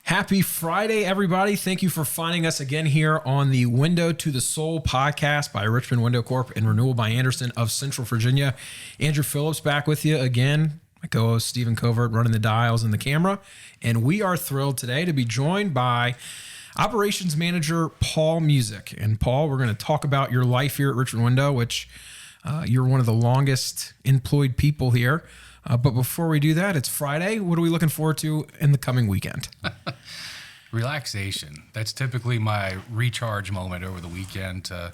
Happy Friday, everybody. Thank you for finding us again here on the Window to the Soul podcast by Richmond Window Corp and Renewal by Andersen of Central Virginia. Andrew Phillips back with you again. My co-host Stephen Covert running the dials and the camera. And we are thrilled today to be joined by Operations Manager Paul Music. And Paul, we're going to talk about your life here at Richmond Window, which you're one of the longest employed people here. But before we do that, it's Friday. What are we looking forward to in the coming weekend? Relaxation. That's typically my recharge moment over the weekend to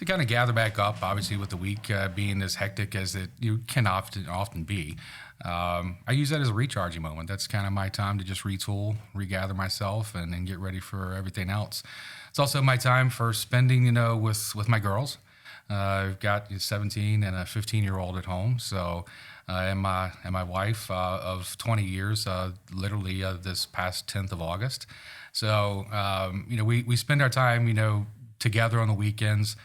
kind of gather back up, obviously with the week being as hectic as it can often be. I use that as a recharging moment. That's kind of my time to just retool, regather myself, and then get ready for everything else. It's also my time for spending, with my girls. I've got a 17 and a 15-year-old at home, so and my wife of 20 years, literally this past 10th of August. So we spend our time together on the weekends.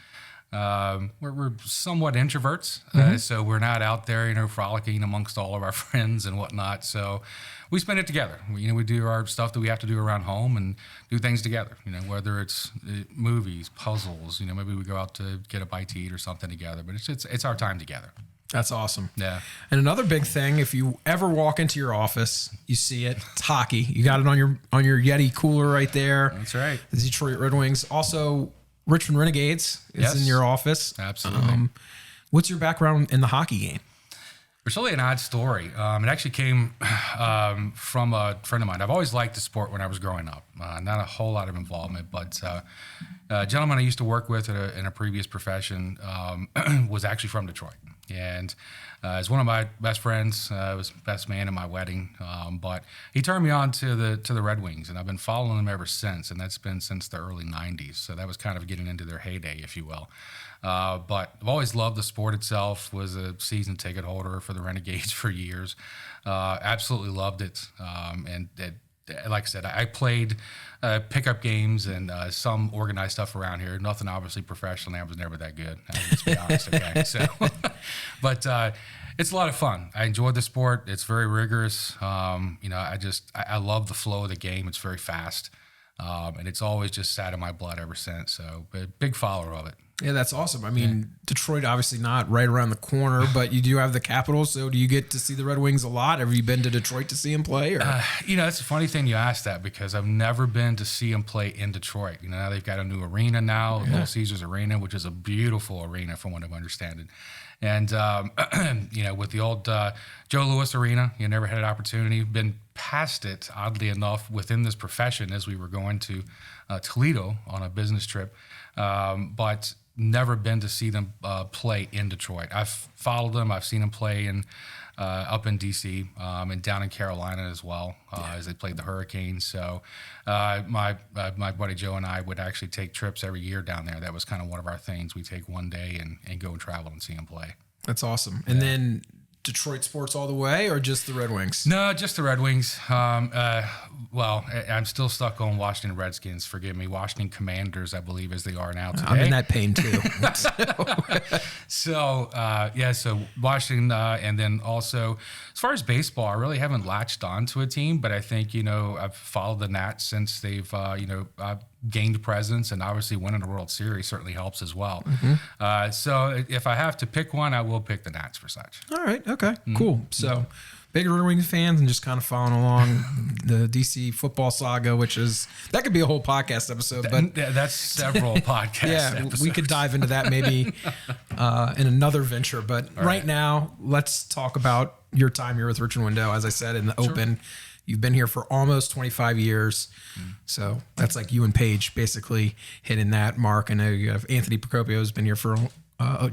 We're somewhat introverts, so we're not out there frolicking amongst all of our friends and whatnot. So we spend it together. We do our stuff that we have to do around home and do things together. Whether it's movies, puzzles. Maybe we go out to get a bite to eat or something together. But it's our time together. That's awesome. Yeah. And another big thing, if you ever walk into your office, you see it. It's hockey. You got it on your Yeti cooler right there. That's right. The Detroit Red Wings. Also, Richmond Renegades is in your office. Absolutely. What's your background in the hockey game? It's really an odd story. It actually came from a friend of mine. I've always liked the sport when I was growing up. Not a whole lot of involvement, but a gentleman I used to work with in a previous profession was actually from Detroit. And is one of my best friends, was best man at my wedding. But he turned me on to the Red Wings, and I've been following them ever since. And that's been since the early '90s. So that was kind of getting into their heyday, if you will. But I've always loved the sport itself. Was a season ticket holder for the Renegades for years. Absolutely loved it. Like I said, I played pickup games and some organized stuff around here. Nothing obviously professionally. I was never that good. Let's be honest. Okay, so, but it's a lot of fun. I enjoyed the sport. It's very rigorous. I love the flow of the game. It's very fast, and it's always just sat in my blood ever since. So, big follower of it. Yeah, that's awesome. I mean, Detroit obviously not right around the corner, but you do have the capital. So do you get to see the Red Wings a lot? Have you been to Detroit to see them play? Or? It's a funny thing you asked that because I've never been to see them play in Detroit. Now they've got a new arena now, Little Caesars Arena, which is a beautiful arena from what I'm understanding. And, with the old Joe Louis Arena, you never had an opportunity. Been past it, oddly enough, within this profession as we were going to Toledo on a business trip. But never been to see them play in Detroit. I've followed them. I've seen them play up in D.C. And down in Carolina as well as they played the Hurricanes. So my buddy Joe and I would actually take trips every year down there. That was kind of one of our things. We take one day and go and travel and see them play. That's awesome. And then Detroit sports all the way, or just the Red Wings? No, just the Red Wings. I'm still stuck on Washington Redskins. Forgive me, Washington Commanders, I believe, as they are now today. I'm in that pain too. So Washington, and then also as far as baseball, I really haven't latched on to a team, but I think I've followed the Nats since they've gained presence, and obviously winning the World Series certainly helps as well. So if I have to pick one, I will pick the Nats for such. All right. Okay. Cool. So big Red Wings fans and just kind of following along the DC football saga, that could be a whole podcast episode. But that's several podcasts. Episodes. We could dive into that maybe in another venture. But right now, let's talk about your time here with Richmond Window. As I said in the open, you've been here for almost 25 years. So that's like you and Paige basically hitting that mark. I know you have Anthony Procopio who's been here for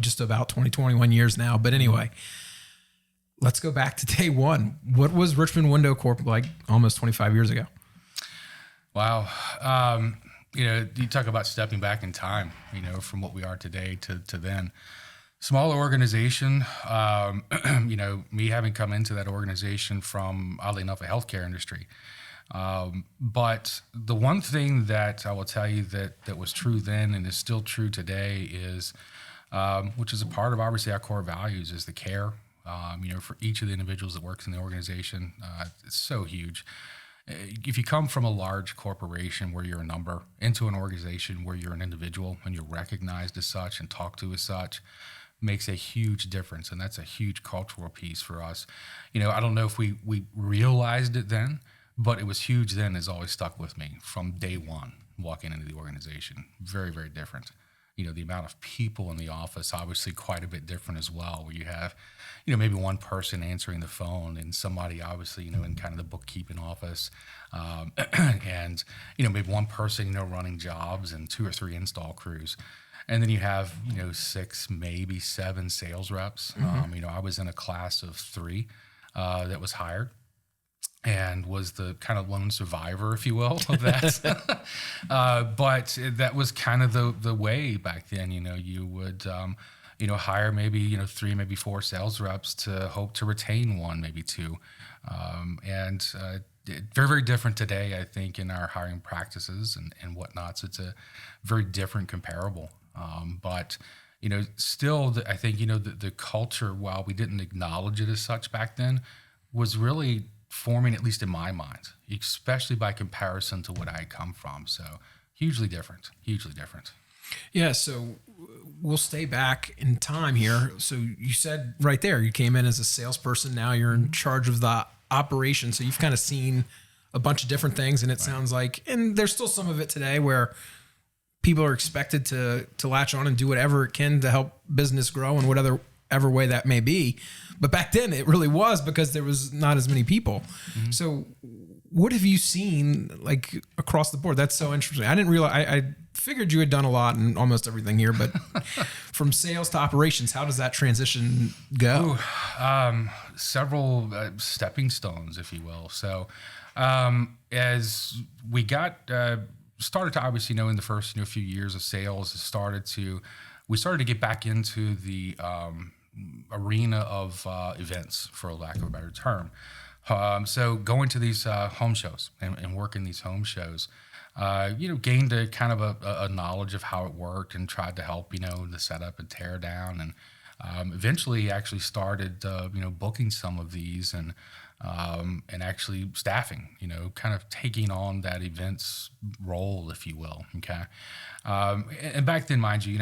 just about 21 years now. But anyway, let's go back to day one. What was Richmond Window Corp like almost 25 years ago? Wow. You talk about stepping back in time, from what we are today to then. Smaller organization, me having come into that organization from, oddly enough, a healthcare industry. But the one thing that I will tell you that was true then and is still true today is, which is a part of obviously our core values, is the care, for each of the individuals that works in the organization. It's so huge. if you come from a large corporation where you're a number into an organization where you're an individual and you're recognized as such and talked to as such, makes a huge difference. And that's a huge cultural piece for us. I don't know if we realized it then, but it was huge then. Has always stuck with me from day one walking into the organization. Very, very different. The amount of people in the office, obviously quite a bit different as well, where you have, maybe one person answering the phone and somebody obviously, in kind of the bookkeeping office, and, maybe one person, running jobs and 2 or 3 install crews. And then you have, 6, maybe 7 sales reps. I was in a class of 3 that was hired, and was the kind of lone survivor, if you will, of that. But that was kind of the way back then. You would hire maybe 3, maybe 4 sales reps to hope to retain 1, maybe 2, and very, very different today, I think, in our hiring practices and whatnot. So it's a very different comparable. But still, I think the culture, while we didn't acknowledge it as such back then, was really forming, at least in my mind, especially by comparison to what I had come from. So hugely different. Yeah. So we'll stay back in time here. So you said right there, you came in as a salesperson. Now you're in charge of the operation. So you've kind of seen a bunch of different things, and it sounds like, and there's still some of it today where people are expected to latch on and do whatever it can to help business grow in whatever way that may be. But back then it really was, because there was not as many people. Mm-hmm. So what have you seen like across the board? That's so interesting. I didn't realize, I figured you had done a lot in almost everything here, but from sales to operations, how does that transition go? Several stepping stones, if you will. So as we got started to obviously, in the first few years of sales, we started to get back into the arena of events, for lack of a better term. So going to these home shows and working these home shows, gained a kind of a knowledge of how it worked and tried to help, the setup and tear down, and eventually actually started, booking some of these and actually staffing, kind of taking on that events role, if you will. Okay. And back then, mind you,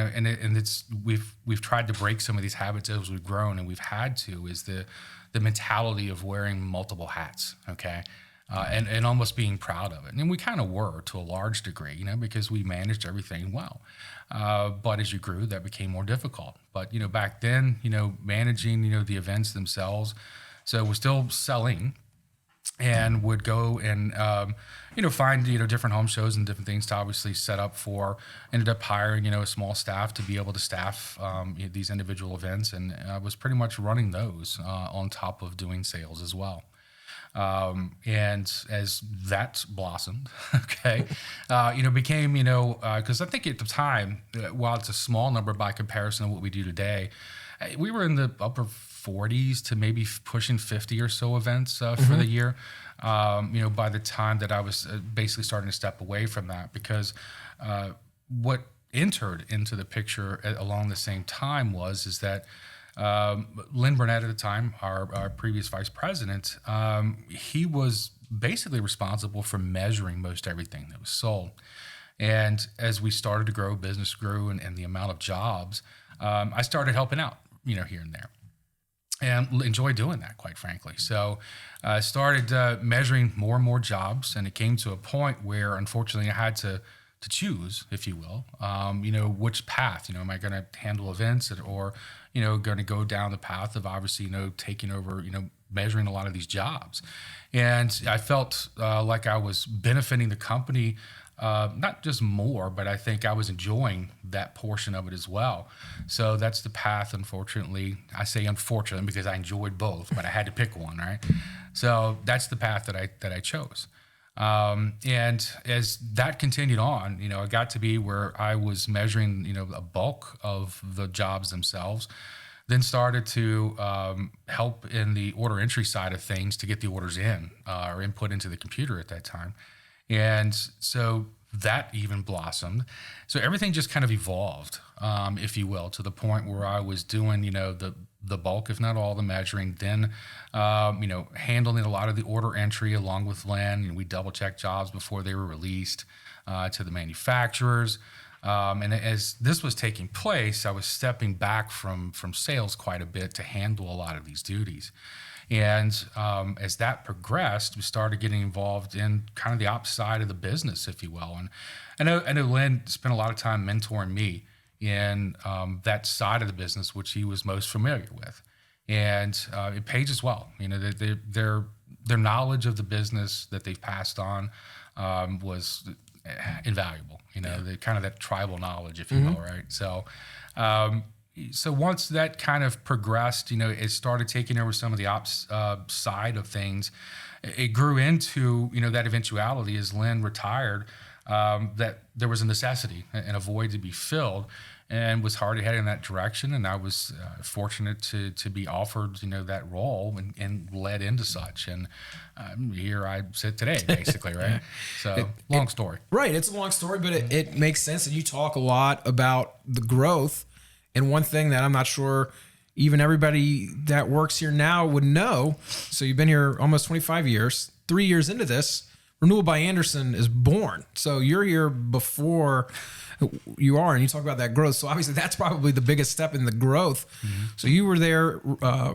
we've tried to break some of these habits as we've grown, and we've had to, is the mentality of wearing multiple hats. Okay. And almost being proud of it. And we kind of were to a large degree, because we managed everything well. But as you grew, that became more difficult. But, back then, managing, the events themselves. So we're still selling, and would go and, find, different home shows and different things to obviously set up for. Ended up hiring, a small staff to be able to staff these individual events. And I was pretty much running those on top of doing sales as well. And as that blossomed, okay, became, because I think at the time, while it's a small number by comparison to what we do today, we were in the upper 40s to maybe pushing 50 or so events for the year. By the time that I was basically starting to step away from that, because what entered into the picture along the same time is that Lynn Burnett at the time, our previous vice president, he was basically responsible for measuring most everything that was sold. And as we started to grow, business grew, and the amount of jobs, I started helping out, here and there, and enjoy doing that, quite frankly. So I started measuring more and more jobs, and it came to a point where, unfortunately, I had to choose, if you will, which path, am I going to handle events or, going to go down the path of obviously, taking over, measuring a lot of these jobs. And I felt like I was benefiting the company, not just more, but I think I was enjoying that portion of it as well. So that's the path, unfortunately. I say unfortunately because I enjoyed both, but I had to pick one, right? So that's the path that I chose. And as that continued on, I got to be where I was measuring, a bulk of the jobs themselves, then started to help in the order entry side of things to get the orders in or input into the computer at that time. And so that even blossomed. So everything just kind of evolved, if you will, to the point where I was doing, the bulk, if not all, the measuring, then, handling a lot of the order entry along with Lynn. And we double check jobs before they were released to the manufacturers. And as this was taking place, I was stepping back from sales quite a bit to handle a lot of these duties. And as that progressed, we started getting involved in kind of the opposite side of the business, if you will. And I know Lynn spent a lot of time mentoring me in that side of the business, which he was most familiar with. And it pays as well. Their knowledge of the business that they've passed on was invaluable. The kind of that tribal knowledge, if you will, right? So once that kind of progressed, it started taking over some of the ops side of things. It grew into, that eventuality as Lynn retired, that there was a necessity and a void to be filled, and was hard headed in that direction. And I was fortunate to be offered, that role and led into such. And here I sit today, basically, right? So long story. Right. It's a long story, but it makes sense. And you talk a lot about the growth. And one thing that I'm not sure even everybody that works here now would know. So you've been here almost 25 years, 3 years into this, Renewal by Andersen is born. So you're here before you are, and you talk about that growth. So obviously that's probably the biggest step in the growth. So you were there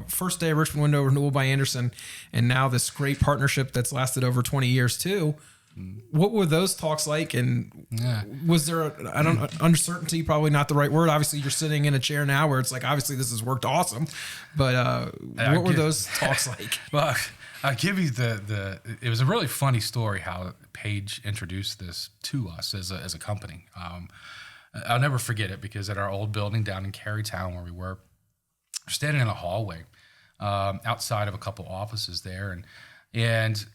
first day of Richmond Window, Renewal by Andersen, and now this great partnership that's lasted over 20 years too. What were those talks like? And was there uncertainty, probably not the right word. Obviously you're sitting in a chair now where it's like, obviously this has worked awesome, but what were those talks like? Well, I'll give you it was a really funny story how Paige introduced this to us as a company. I'll never forget it because at our old building down in Carytown where we were standing in a hallway outside of a couple offices there, and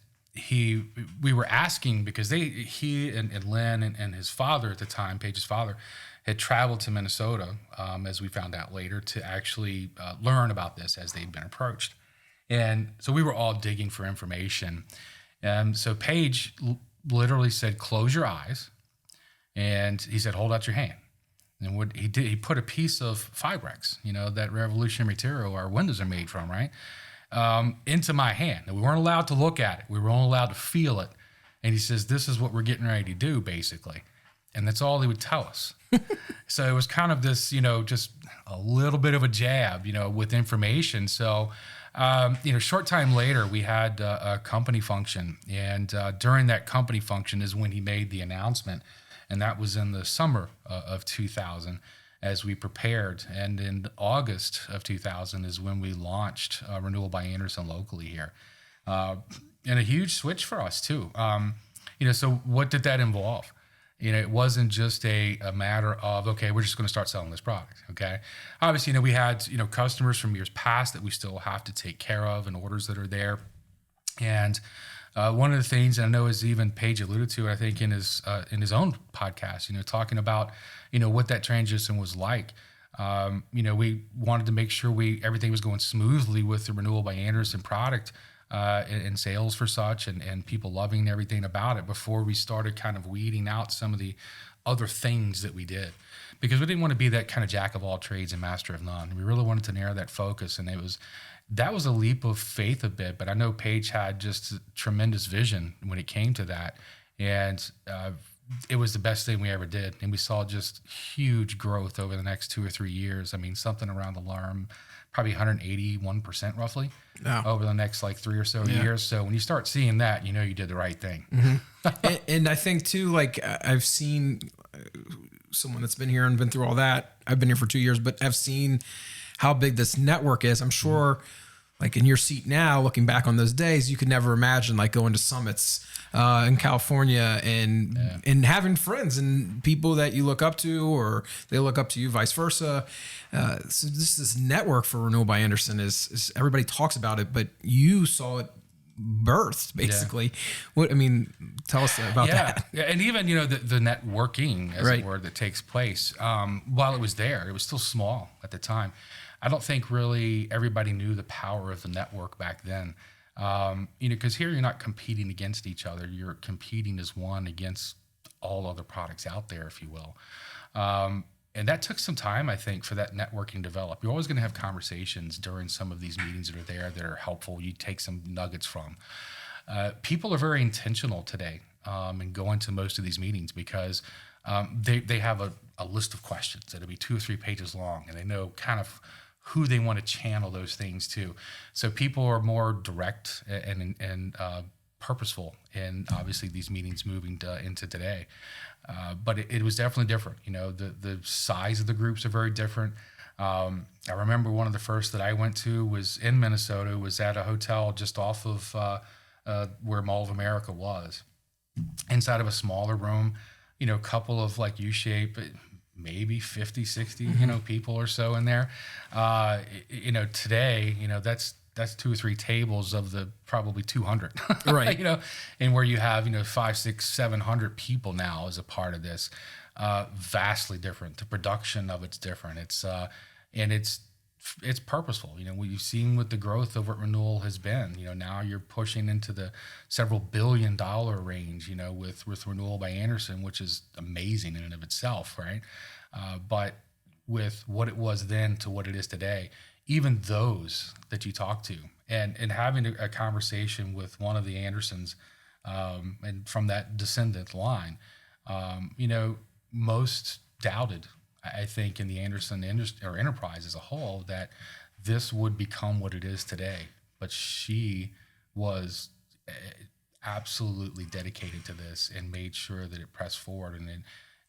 we were asking because he and Lynn and his father at the time, Paige's father, had traveled to Minnesota, as we found out later, to actually learn about this as they'd been approached. And so we were all digging for information. And so Paige literally said, "Close your eyes." And he said, "Hold out your hand." And what he did, he put a piece of Fibrex, that revolutionary material our windows are made from, right? Into my hand. And we weren't allowed to look at it. We were only allowed to feel it. And he says, "This is what we're getting ready to do," basically. And that's all he would tell us. So it was kind of this, just a little bit of a jab, with information. So, short time later, we had a company function. And during that company function is when he made the announcement. And that was in the summer of 2000. As we prepared, and in August of 2000 is when we launched Renewal by Andersen locally here, and a huge switch for us too. So what did that involve? It wasn't just a matter of, okay, we're just going to start selling this product. Okay, obviously, we had customers from years past that we still have to take care of and orders that are there, and one of the things I know is even Paige alluded to, I think in his own podcast, talking about, what that transition was like. We wanted to make sure everything was going smoothly with the Renewal by Andersen product and sales for such, and people loving everything about it before we started kind of weeding out some of the other things that we did. Because we didn't want to be that kind of jack of all trades and master of none. We really wanted to narrow that focus, and that was a leap of faith a bit, but I know Paige had just tremendous vision when it came to that. And it was the best thing we ever did. And we saw just huge growth over the next 2 or 3 years. I mean, something around the alarm, probably 181% roughly over the next 3 or so years. So when you start seeing that, you did the right thing. and I think too, I've seen someone that's been here and been through all that. I've been here for 2 years, but I've seen how big this network is. I'm sure in your seat now, looking back on those days, you could never imagine going to summits in California and having friends and people that you look up to, or they look up to you, vice versa. So this network for Renewal by Andersen is everybody talks about it, but you saw it birthed basically. Tell us about that. Yeah, and even the networking, as it were, that takes place while it was there, it was still small at the time. I don't think really everybody knew the power of the network back then. Because here you're not competing against each other. You're competing as one against all other products out there, if you will. And that took some time, I think, for that networking to develop. You're always going to have conversations during some of these meetings that are there that are helpful. You take some nuggets from. People are very intentional today and going to most of these meetings because they have a list of questions that'll be 2 or 3 pages long, and they know kind of who they want to channel those things to. So people are more direct and purposeful in obviously these meetings moving into today. But it was definitely different. You know, the size of the groups are very different. I remember one of the first that I went to was in Minnesota, was at a hotel just off of where Mall of America was. Inside of a smaller room, you know, a couple of like U-shape, maybe 50, 60, you know, people or so in there. You know, today, you know, that's 2 or 3 tables of the probably 200, right? You know, and where you have, you know, 500, 600, 700 people now as a part of this, vastly different. The production of it's different. And it's purposeful. You know, what you've seen with the growth of what Renewal has been, you know, now you're pushing into the several $billion range, you know, with Renewal by Andersen, which is amazing in and of itself, right? But with what it was then to what it is today, even those that you talk to and having a conversation with one of the Andersens, and from that descendant line, you know, most doubted, I think, in the Andersen industry or enterprise as a whole, that this would become what it is today. But she was absolutely dedicated to this and made sure that it pressed forward.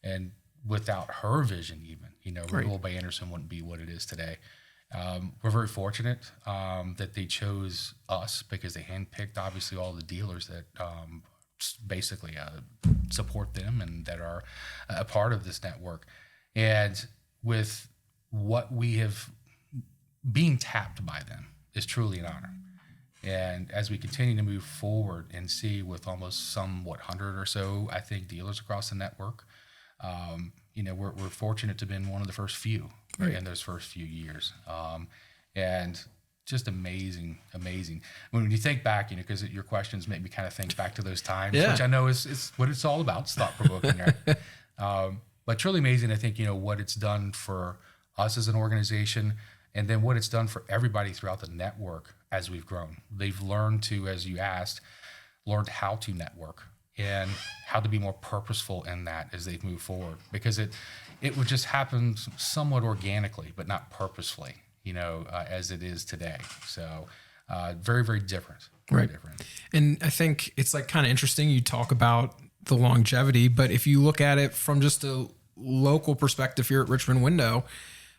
And without her vision, even, you know, Renewal by Andersen wouldn't be what it is today. We're very fortunate that they chose us because they handpicked, obviously, all the dealers that basically support them and that are a part of this network. And with what we have, being tapped by them is truly an honor. And as we continue to move forward and see with almost somewhat 100 or so, I think, dealers across the network, you know, we're fortunate to have been one of the first few in those first few years. And just amazing. When you think back, you know, because your questions make me kind of think back to those times, which I know is what it's all about. It's thought-provoking, right? But truly amazing, I think, you know, what it's done for us as an organization and then what it's done for everybody throughout the network as we've grown. They've learned to, as you asked, learned how to network and how to be more purposeful in that as they've moved forward. Because it would just happen somewhat organically, but not purposefully, you know, as it is today. So very, very different. Very different. And I think it's like kind of interesting. You talk about the longevity, but if you look at it from just a local perspective here at Richmond Window,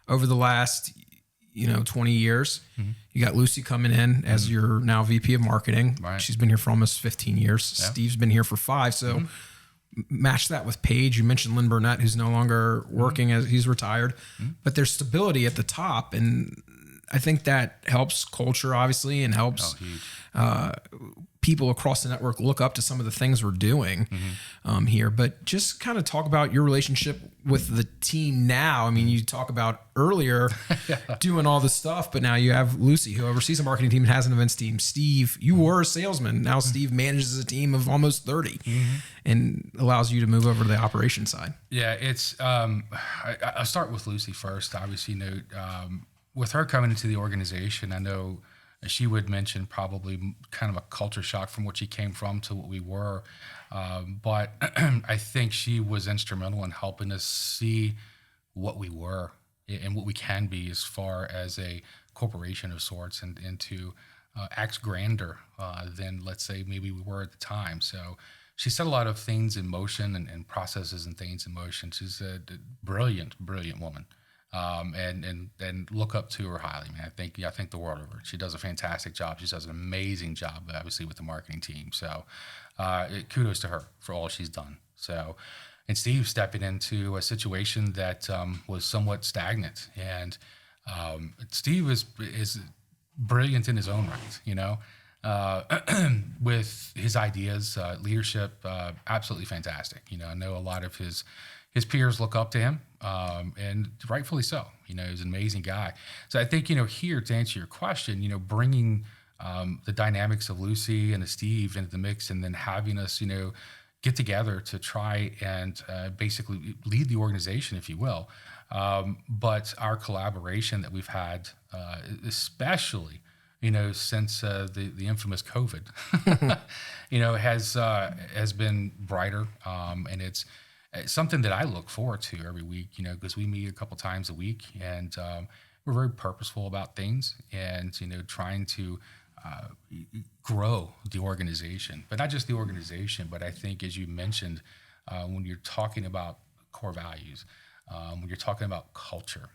over the last, you know, 20 years, you got Lucy coming in as your now VP of marketing. Right. She's been here for almost 15 years. Yeah. Steve's been here for 5. So match that with Paige. You mentioned Lynn Burnett, who's no longer working, as he's retired, but there's stability at the top. And I think that helps culture, obviously, and helps people across the network look up to some of the things we're doing here. But just kind of talk about your relationship with the team now. I mean, you talk about earlier doing all this stuff, but now you have Lucy, who oversees the marketing team and has an events team. Steve, you were a salesman. Now Steve manages a team of almost 30 and allows you to move over to the operations side. Yeah, it's I'll start with Lucy first. Obviously, you know, with her coming into the organization, I know she would mention probably kind of a culture shock from what she came from to what we were. But I think she was instrumental in helping us see what we were and what we can be as far as a corporation of sorts, and to act grander than, let's say, maybe we were at the time. So she set a lot of things in motion and processes and things in motion. She's a brilliant woman. And look up to her highly, man. I think the world of her. She does a fantastic job. She does an amazing job, obviously, with the marketing team. So kudos to her for all she's done. So, and Steve stepping into a situation that was somewhat stagnant. And Steve is brilliant in his own right, you know, with his ideas, leadership, absolutely fantastic. You know, I know a lot of his peers look up to him, and rightfully so. You know, he's an amazing guy. So I think, you know, here, to answer your question, you know, bringing the dynamics of Lucy and Steve into the mix, and then having us, you know, get together to try and basically lead the organization, if you will. But our collaboration that we've had, especially, since the infamous COVID, has been brighter. And it's something that I look forward to every week, because we meet a couple times a week, and we're very purposeful about things, and, trying to grow the organization, but not just the organization, but I think, as you mentioned, when you're talking about core values, when you're talking about culture,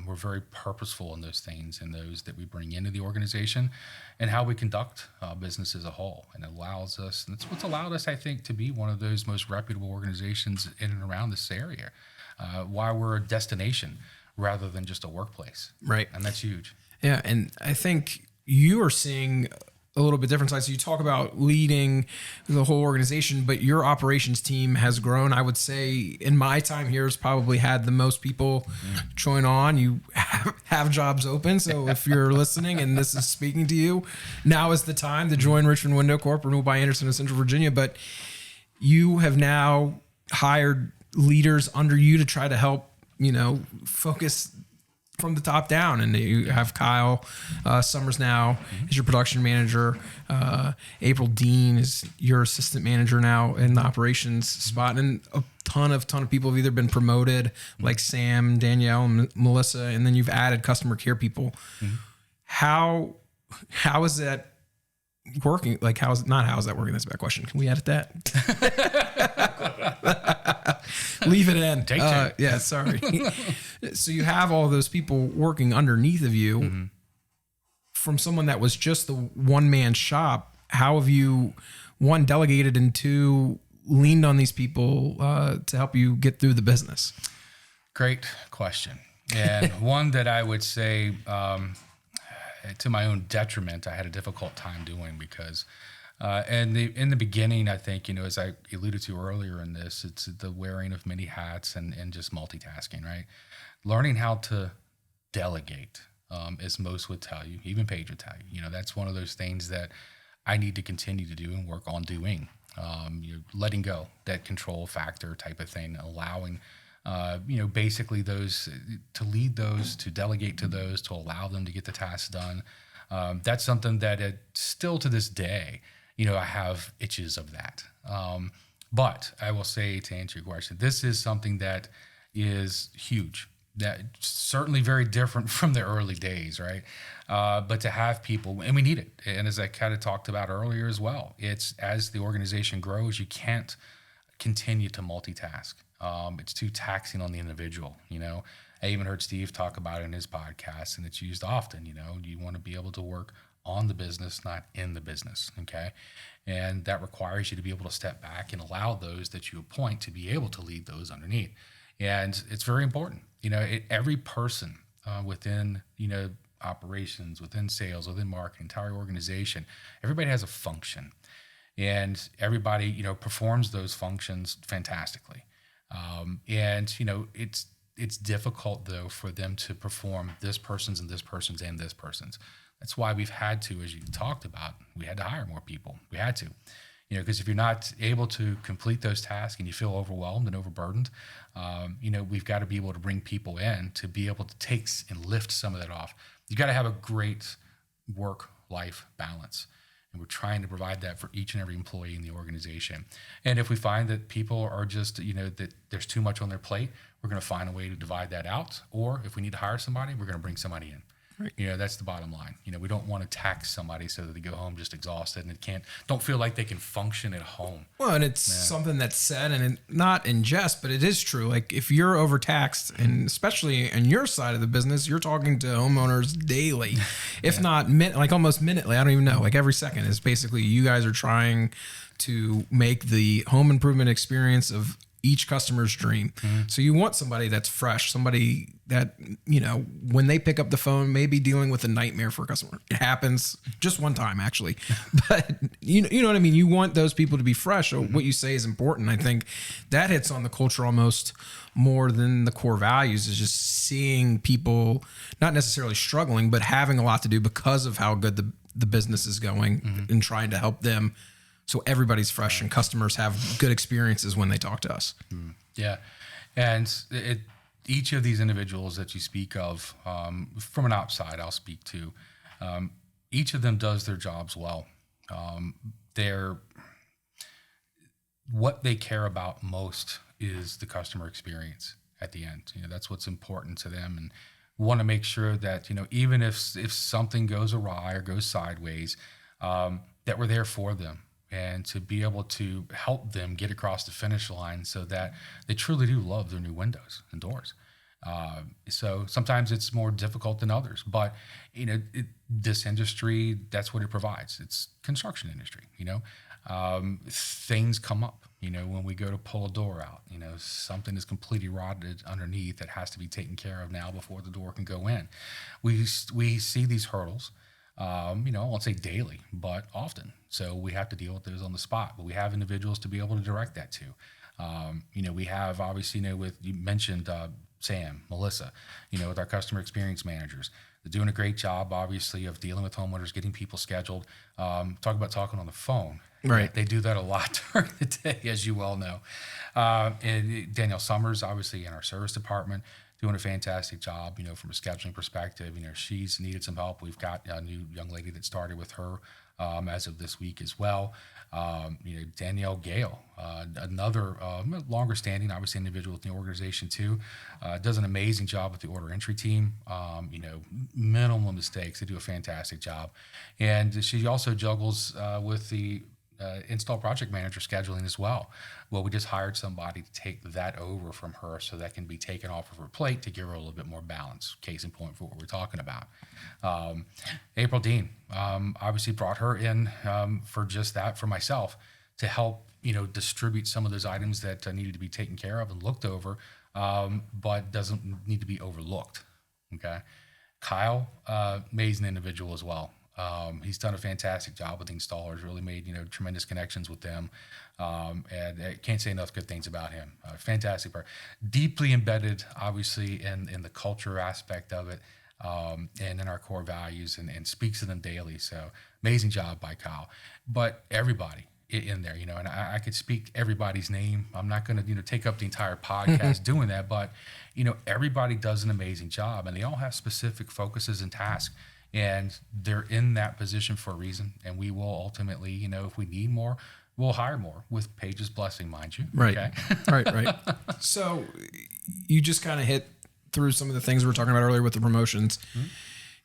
we're very purposeful in those things and those that we bring into the organization and how we conduct business as a whole. And it allows us, and it's what's allowed us, I think, to be one of those most reputable organizations in and around this area, why we're a destination rather than just a workplace. Right. And that's huge. Yeah. And I think you are seeing a little bit different side. So you talk about leading the whole organization, but your operations team has grown. I would say in my time here has probably had the most people join on. You have jobs open. So if you're listening and this is speaking to you, now is the time to join Richmond Window Corp, Renewal by Andersen of Central Virginia. But you have now hired leaders under you to try to help, focus from the top down. And you have Kyle Summers now as your production manager. April Dean is your assistant manager now in the operations spot. And a ton of people have either been promoted, like Sam, Danielle, and Melissa, and then you've added customer care people. How is that working? Like, how is that working? That's a bad question. Can we edit that? Leave it in. Take two. Yeah, sorry. So you have all those people working underneath of you. From someone that was just the one-man shop, how have you, one, delegated, and two, leaned on these people to help you get through the business? Great question. And one that I would say, to my own detriment, I had a difficult time doing, because in the beginning, I think, as I alluded to earlier in this, it's the wearing of many hats and just multitasking, right? Learning how to delegate, as most would tell you, even Paige would tell you, that's one of those things that I need to continue to do and work on doing. Letting go, that control factor type of thing, allowing, basically those to lead those, to delegate to those, to allow them to get the tasks done. That's something that still to this day, I have itches of that. But I will say, to answer your question, this is something that is huge. That certainly very different from the early days, right? But to have people, and we need it. And as I kind of talked about earlier as well, it's as the organization grows, you can't continue to multitask. It's too taxing on the individual. I even heard Steve talk about it in his podcast, and it's used often. You want to be able to work on the business, not in the business. Okay. And that requires you to be able to step back and allow those that you appoint to be able to lead those underneath. And it's very important. Every person within, operations, within sales, within marketing, entire organization, everybody has a function, and everybody, performs those functions fantastically. And it's difficult though for them to perform this person's and this person's and this person's. That's why we've had to, as you talked about, we had to hire more people. We had to, because if you're not able to complete those tasks and you feel overwhelmed and overburdened, we've got to be able to bring people in to be able to take and lift some of that off. You got to have a great work-life balance. And we're trying to provide that for each and every employee in the organization. And if we find that people are just, that there's too much on their plate, we're going to find a way to divide that out. Or if we need to hire somebody, we're going to bring somebody in. Right. That's the bottom line. We don't want to tax somebody so that they go home just exhausted and don't feel like they can function at home. Well, and it's something that's said, and not in jest, but it is true. Like, if you're overtaxed, and especially in your side of the business, you're talking to homeowners daily, if not almost minutely. I don't even know. Like, every second is basically you guys are trying to make the home improvement experience of each customer's dream. So you want somebody that's fresh, somebody that, when they pick up the phone, may be dealing with a nightmare for a customer. It happens just one time, actually. But you know what I mean? You want those people to be fresh. So what you say is important. I think that hits on the culture almost more than the core values, is just seeing people not necessarily struggling, but having a lot to do because of how good the business is going, and trying to help them so everybody's fresh and customers have good experiences when they talk to us. Yeah. And each of these individuals that you speak of, from an outside, I'll speak to, each of them does their jobs well. What they care about most is the customer experience at the end. That's what's important to them, and want to make sure that, even if something goes awry or goes sideways, that we're there for them and to be able to help them get across the finish line so that they truly do love their new windows and doors. So sometimes it's more difficult than others, but this industry, that's what it provides. It's construction industry. Things come up. When we go to pull a door out, something is completely rotted underneath that has to be taken care of now before the door can go in. We see these hurdles. I won't say daily, but often. So we have to deal with those on the spot. But we have individuals to be able to direct that to. We have obviously, you mentioned Sam, Melissa, with our customer experience managers. They're doing a great job, obviously, of dealing with homeowners, getting people scheduled. Talk about talking on the phone. Right. They do that a lot during the day, as you well know. And Danielle Summers, obviously, in our service department, doing a fantastic job, from a scheduling perspective. She's needed some help. We've got a new young lady that started with her as of this week as well. Danielle Gale, another longer standing, obviously, individual with the organization too, does an amazing job with the order entry team. Minimal mistakes. They do a fantastic job. And she also juggles with the install project manager scheduling as well. Well, we just hired somebody to take that over from her so that can be taken off of her plate to give her a little bit more balance. Case in point for what we're talking about. April Dean, obviously brought her in for just that, for myself, to help, distribute some of those items that needed to be taken care of and looked over, but doesn't need to be overlooked. Okay. Kyle, amazing individual as well. He's done a fantastic job with installers, really made, tremendous connections with them. And I can't say enough good things about him. Fantastic part. Deeply embedded, obviously, in the culture aspect of it, and in our core values, and speaks to them daily. So amazing job by Kyle. But everybody in there, and I could speak everybody's name. I'm not going to, take up the entire podcast doing that, but, everybody does an amazing job, and they all have specific focuses and tasks. And they're in that position for a reason. And we will ultimately, if we need more, we'll hire more, with Paige's blessing, mind you. Right. Okay? Right. So you just kind of hit through some of the things we were talking about earlier with the promotions. Mm-hmm.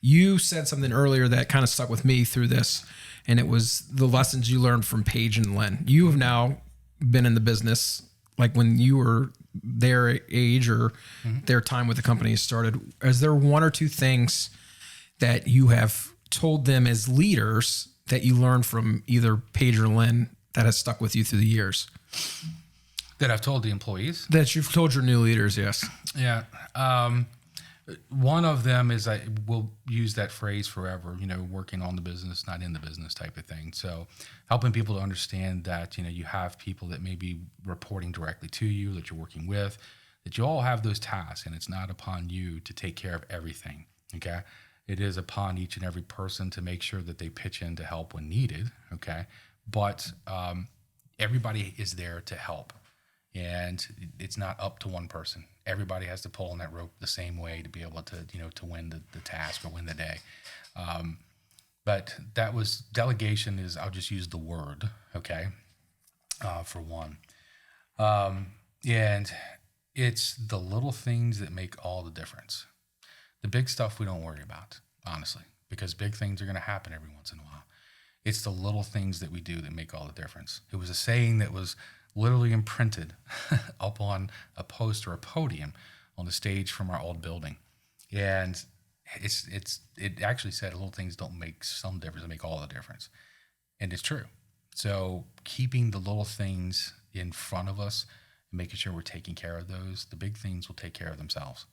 You said something earlier that kind of stuck with me through this, and it was the lessons you learned from Paige and Lynn. You have now been in the business, like when you were their age or their time with the company started. Is there one or two things that you have told them as leaders that you learned from either Paige or Lynn that has stuck with you through the years? That I've told the employees? That you've told your new leaders, yes. Yeah. One of them is, I will use that phrase forever, working on the business, not in the business type of thing. So helping people to understand that, you have people that may be reporting directly to you, that you're working with, that you all have those tasks, and it's not upon you to take care of everything, okay? It is upon each and every person to make sure that they pitch in to help when needed, okay? But everybody is there to help, and it's not up to one person. Everybody has to pull on that rope the same way to be able to, to win the task or win the day. But that was, delegation is, I'll just use the word, okay, for one. And it's the little things that make all the difference. The big stuff we don't worry about, honestly, because big things are going to happen every once in a while. It's the little things that we do that make all the difference. It was a saying that was literally imprinted up on a post or a podium on the stage from our old building. And it actually said little things don't make some difference, they make all the difference. And it's true. So keeping the little things in front of us and making sure we're taking care of those, the big things will take care of themselves.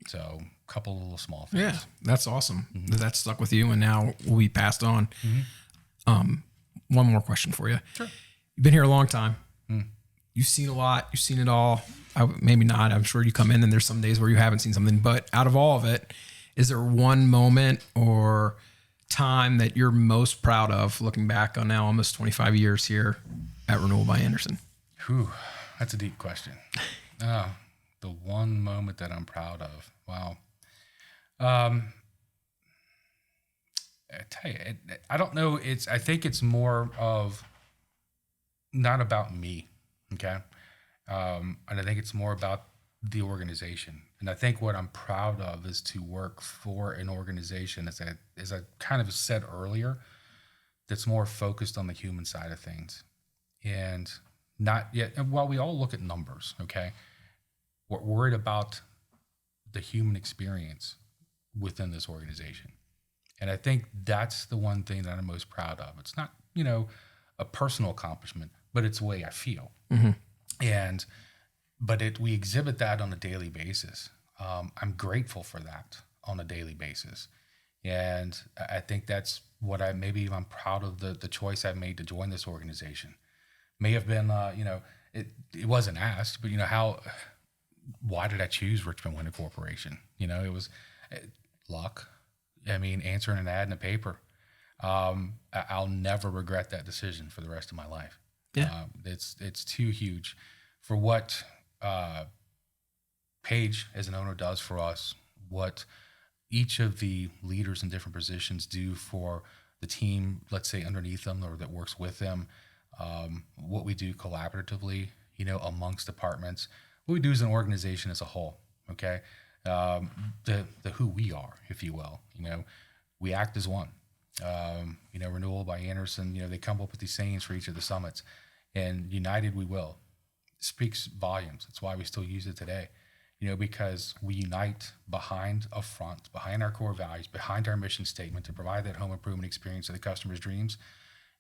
So a couple of little small things. Yeah, that's awesome. That stuck with you and now will be passed on. One more question for you. Sure. You've been here a long time. You've seen a lot. You've seen it all. Maybe not. I'm sure you come in and there's some days where you haven't seen something. But out of all of it, is there one moment or time that you're most proud of looking back on now almost 25 years here at Renewal by Andersen? Whew, that's a deep question. The one moment that I'm proud of. Wow. I tell you, I don't know. I think it's more of not about me. Okay. And I think it's more about the organization. And I think what I'm proud of is to work for an organization, as I kind of said earlier, that's more focused on the human side of things. And not yet, and while we all look at numbers, okay, we're worried about the human experience within this organization. And I think that's the one thing that I'm most proud of. It's not, a personal accomplishment, but it's the way I feel. Mm-hmm. But we exhibit that on a daily basis. I'm grateful for that on a daily basis. And I think that's what maybe I'm proud of the choice I've made to join this organization. May have been, it wasn't asked, but why did I choose Richmond Window Corporation? It was luck. Answering an ad in a paper. I'll never regret that decision for the rest of my life. Yeah. It's too huge for what Paige as an owner does for us, what each of the leaders in different positions do for the team, let's say underneath them or that works with them, what we do collaboratively, amongst departments, what we do as an organization as a whole, okay? The who we are, if you will, we act as one. Renewal by Andersen, they come up with these sayings for each of the summits, and united we will. It speaks volumes. That's why we still use it today, because we unite behind our core values, behind our mission statement to provide that home improvement experience to the customer's dreams.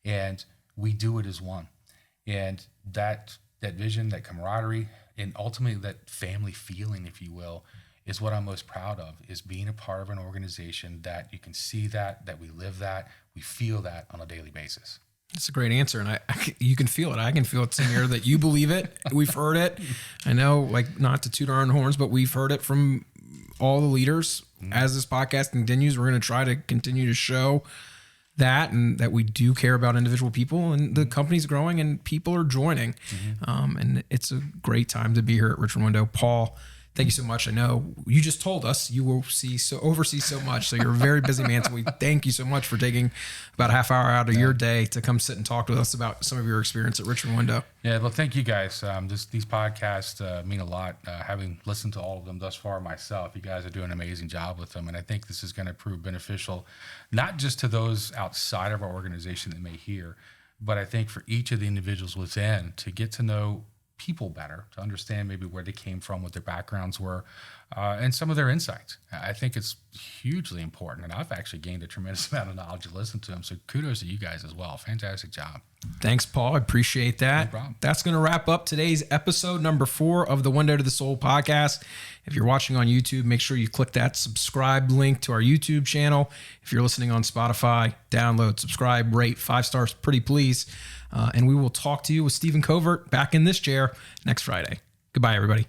And we do it as one. And that vision, that camaraderie, and ultimately that family feeling, if you will, is what I'm most proud of, is being a part of an organization that you can see that we live that, we feel that on a daily basis. That's a great answer. And you can feel it. I can feel it in here that you believe it. We've heard it. I know, not to toot our own horns, but we've heard it from all the leaders. Mm-hmm. As this podcast continues, we're going to try to continue to show that, and that we do care about individual people, and the company's growing and people are joining. Mm-hmm. And it's a great time to be here at Richmond Window. Paul, thank you so much. I know you just told us you will oversee so much, so you're a very busy man. So we thank you so much for taking about a half hour out of your day to come sit and talk with us about some of your experience at Richmond Window. Yeah, well, thank you guys. These podcasts mean a lot. Having listened to all of them thus far myself, you guys are doing an amazing job with them, and I think this is going to prove beneficial, not just to those outside of our organization that may hear, but I think for each of the individuals within to get to know people better, to understand maybe where they came from, what their backgrounds were, and some of their insights. I think it's hugely important, and I've actually gained a tremendous amount of knowledge to listen to them. So kudos to you guys as well. Fantastic job. Thanks, Paul. I appreciate that. No problem. That's going to wrap up today's episode number 4 of the Window to the Soul podcast. If you're watching on YouTube, make sure you click that subscribe link to our YouTube channel. If you're listening on Spotify, download, subscribe, rate 5 stars, pretty please. And we will talk to you with Stephen Covert back in this chair next Friday. Goodbye, everybody.